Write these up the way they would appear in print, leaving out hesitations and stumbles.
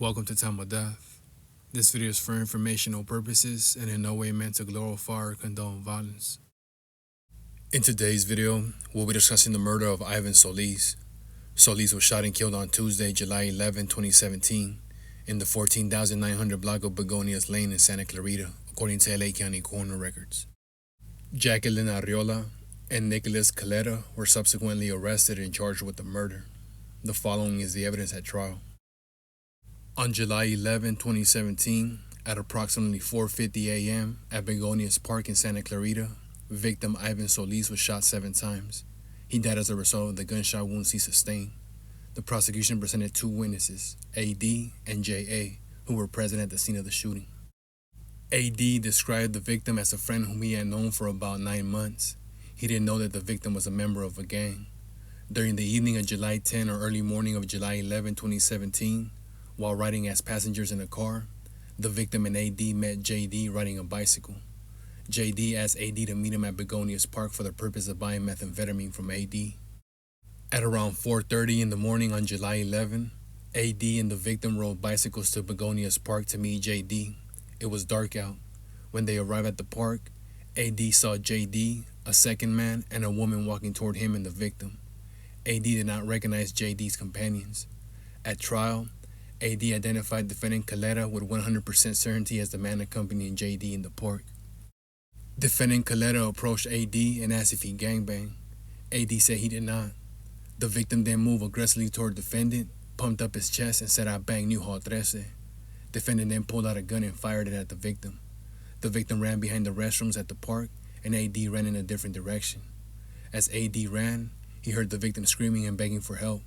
Welcome to Time of Death. This video is for informational purposes and in no way meant to glorify or condone violence. In today's video, we'll be discussing the murder of Ivan Solis. Solis was shot and killed on Tuesday, July 11, 2017, in the 14,900 block of Begonias Lane in Santa Clarita, according to LA County coroner records. Jacqueline Arriola and Nicholas Clarita were subsequently arrested and charged with the murder. The following is the evidence at trial. On July 11, 2017, at approximately 4:50 a.m. at Begonias Park in Santa Clarita, victim Ivan Solis was shot 7 times. He died as a result of the gunshot wounds he sustained. The prosecution presented 2 witnesses, AD and JA, who were present at the scene of the shooting. AD described the victim as a friend whom he had known for about 9 months. He didn't know that the victim was a member of a gang. During the evening of July 10 or early morning of July 11, 2017, while riding as passengers in a car, the victim and AD met JD riding a bicycle. JD asked AD to meet him at Begonias Park for the purpose of buying methamphetamine from AD. At around 4:30 in the morning on July 11, AD and the victim rode bicycles to Begonias Park to meet JD. It was dark out. When they arrived at the park, AD saw JD, a second man, and a woman walking toward him and the victim. AD did not recognize JD's companions. At trial, AD identified defendant Clarita with 100% certainty as the man accompanying JD in the park. Defendant Clarita approached AD and asked if he gangbanged. AD said he did not. The victim then moved aggressively toward defendant, pumped up his chest, and said, "I banged Newhall 13." Defendant then pulled out a gun and fired it at the victim. The victim ran behind the restrooms at the park, and AD ran in a different direction. As AD ran, he heard the victim screaming and begging for help,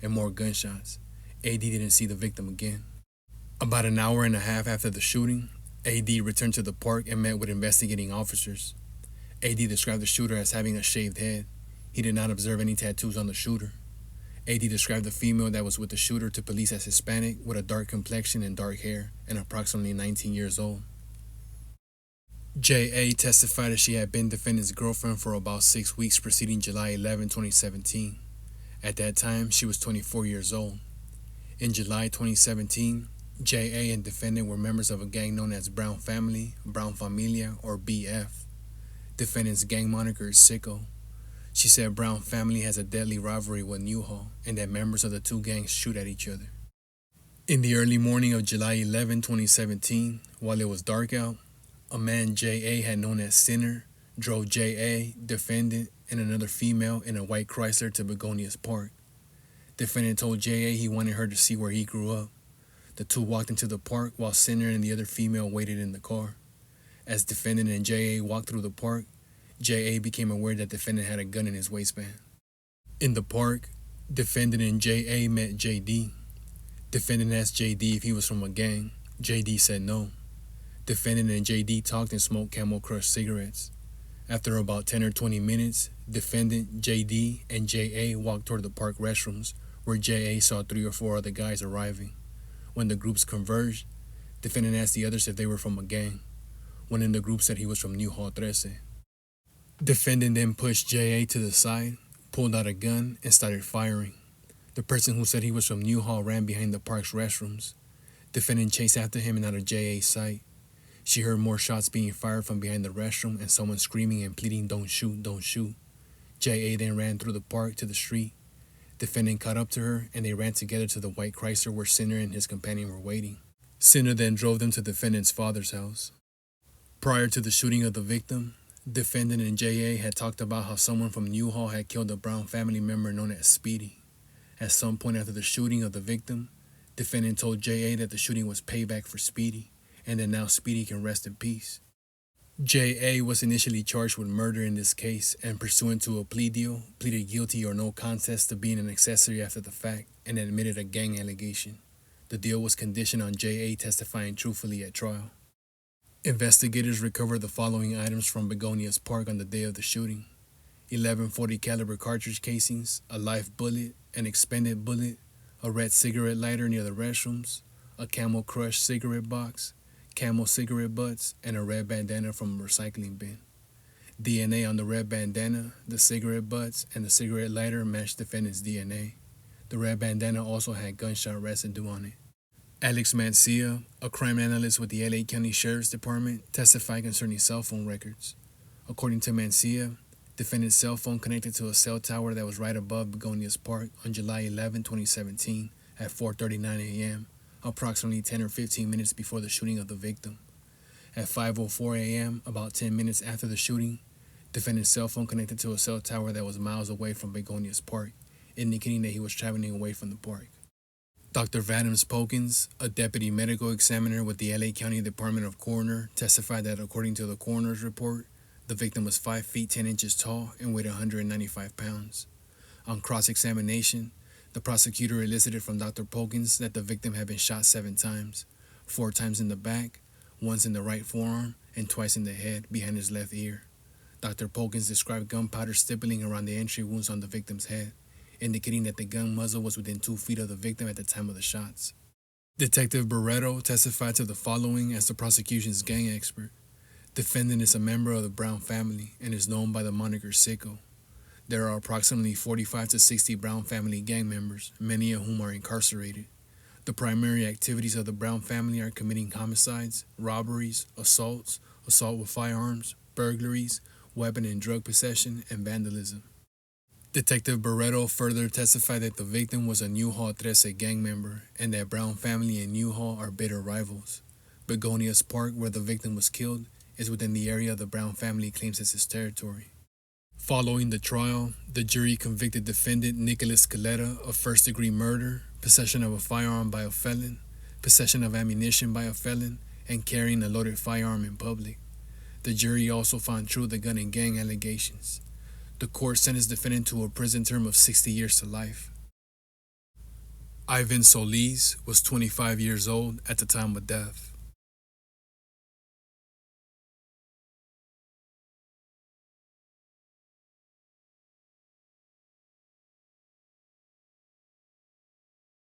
and more gunshots. AD didn't see the victim again. About an hour and a half after the shooting, AD returned to the park and met with investigating officers. AD described the shooter as having a shaved head. He did not observe any tattoos on the shooter. AD described the female that was with the shooter to police as Hispanic with a dark complexion and dark hair and approximately 19 years old. JA testified that she had been defendant's girlfriend for about 6 weeks preceding July 11, 2017. At that time, she was 24 years old. In July 2017, JA and defendant were members of a gang known as Brown Family, Brown Familia, or BF. Defendant's gang moniker is Sicko. She said Brown Family has a deadly rivalry with Newhall and that members of the 2 gangs shoot at each other. In the early morning of July 11, 2017, while it was dark out, a man JA had known as Sinner drove JA, defendant, and another female in a white Chrysler to Begonias Park. Defendant told JA he wanted her to see where he grew up. The 2 walked into the park while Sinner and the other female waited in the car. As defendant and JA walked through the park, JA became aware that defendant had a gun in his waistband. In the park, defendant and JA met JD. Defendant asked JD if he was from a gang. JD said no. Defendant and JD talked and smoked Camel Crush cigarettes. After about 10 or 20 minutes, defendant, JD, and JA walked toward the park restrooms, where JA saw 3 or 4 other guys arriving. When the groups converged, defendant asked the others if they were from a gang. One in the group said he was from Newhall 13. Defendant then pushed JA to the side, pulled out a gun, and started firing. The person who said he was from Newhall ran behind the park's restrooms. Defendant chased after him and out of JA's sight. She heard more shots being fired from behind the restroom and someone screaming and pleading, "Don't shoot, don't shoot." JA then ran through the park to the street. Defendant caught up to her and they ran together to the white Chrysler where Sinner and his companion were waiting. Sinner then drove them to defendant's father's house. Prior to the shooting of the victim, defendant and JA had talked about how someone from Newhall had killed a Brown family member known as Speedy. At some point after the shooting of the victim, defendant told JA that the shooting was payback for Speedy, and that now Speedy can rest in peace. JA was initially charged with murder in this case and pursuant to a plea deal, pleaded guilty or no contest to being an accessory after the fact and admitted a gang allegation. The deal was conditioned on JA testifying truthfully at trial. Investigators recovered the following items from Begonias Park on the day of the shooting: 11 .40 caliber cartridge casings, a live bullet, an expended bullet, a red cigarette lighter near the restrooms, a Camel Crush cigarette box, Camel cigarette butts, and a red bandana from a recycling bin. DNA on the red bandana, the cigarette butts, and the cigarette lighter matched defendant's DNA. The red bandana also had gunshot residue on it. Alex Mancia, a crime analyst with the LA County Sheriff's Department, testified concerning cell phone records. According to Mancia, defendant's cell phone connected to a cell tower that was right above Begonias Park on July 11, 2017 at 4:39 a.m., approximately 10 or 15 minutes before the shooting of the victim. At 5:04 a.m., about 10 minutes after the shooting, defendant's cell phone connected to a cell tower that was miles away from Begonias Park, indicating that he was traveling away from the park. Dr. Vadams Pokins, a deputy medical examiner with the LA County Department of Coroner, testified that according to the coroner's report, the victim was 5 feet 10 inches tall and weighed 195 pounds. On cross-examination, the prosecutor elicited from Dr. Pokins that the victim had been shot 7 times, 4 times in the back, once in the right forearm, and twice in the head behind his left ear. Dr. Pokins described gunpowder stippling around the entry wounds on the victim's head, indicating that the gun muzzle was within 2 feet of the victim at the time of the shots. Detective Barreto testified to the following as the prosecution's gang expert. Defendant is a member of the Brown family and is known by the moniker Sicko. There are approximately 45 to 60 Brown family gang members, many of whom are incarcerated. The primary activities of the Brown family are committing homicides, robberies, assaults, assault with firearms, burglaries, weapon and drug possession, and vandalism. Detective Barreto further testified that the victim was a Newhall 13 gang member and that Brown family and Newhall are bitter rivals. Begonias Park, where the victim was killed, is within the area the Brown family claims as its territory. Following the trial, the jury convicted defendant Nicholas Clarita of first-degree murder, possession of a firearm by a felon, possession of ammunition by a felon, and carrying a loaded firearm in public. The jury also found true the gun and gang allegations. The court sentenced defendant to a prison term of 60 years to life. Ivan Solis was 25 years old at the time of death.